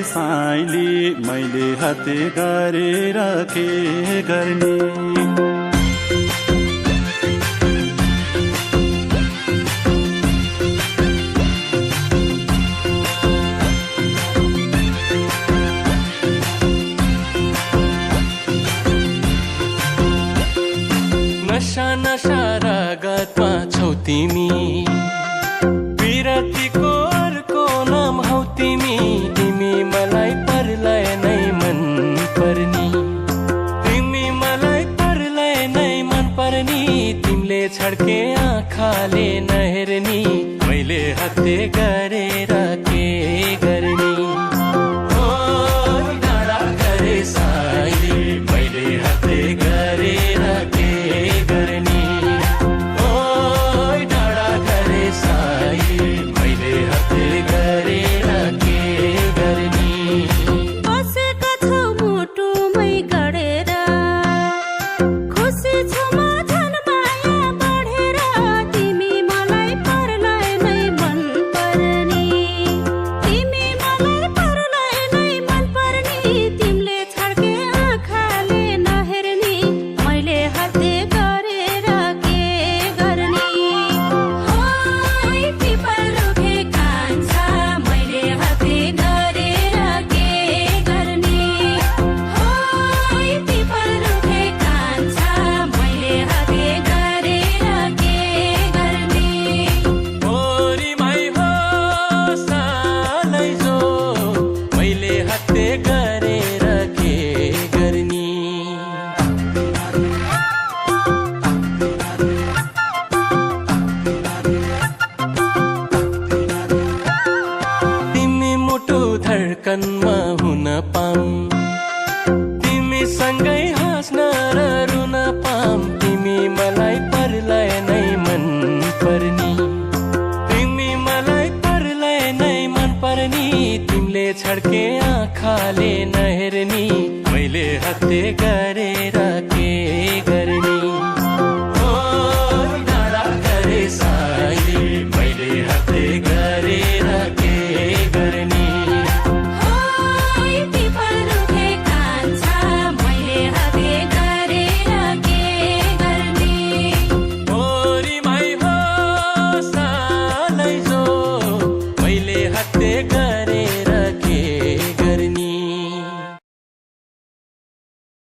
साइली मैले हत्ते गरेर के गर्ने। नशा नशा रगतमा छौ तिमी, विरतीको अर्को नाम हौ तिमी। तिमी मलाई परलाई नै मन पर्नी, तिमी मलाई परलाई नै मन पर्नी। तिमीले छड्के आँखाले नहेर्नी, मैले हत्ते गरेर के गर्ने। ओ डाँडा गरे साइली मैले हत्ते गरेर के गर्ने। ओ डाँडा गरे साइली मैले हत्ते गरेर के गर्ने। बसेका छौ मुटुमै गडेर, खुसी छु म झन् माया बढेर। तिमी मलाई परलाई नै मन पर्नी, तिमी मलाई परलाई नै मन पर्नी। तिमीले छड्के आँखाले नहेर्नी, मैले हत्ते गरेर के गर्ने। ओइ पिपल रुखे कान्छा मैले हत्ते गरेर के गर्ने। ओइ पिपल रुखे कान्छा मैले हत्ते गरेर के गर्ने। ओरीमै हो सालै जो मैले हत्ते गरेर के गर्ने। तिमी मुटु धड्कनमा हुन पाऊँ, तिमी सँगै हाँस्न र रुन पाऊँ। तिमी मलाई परलाई नै मन पर्नी, तिमी मलाई परलाई नै मन पर्नी। तिमीले छड्के आँखाले नहेर्नी, मैले हत्ते गरेर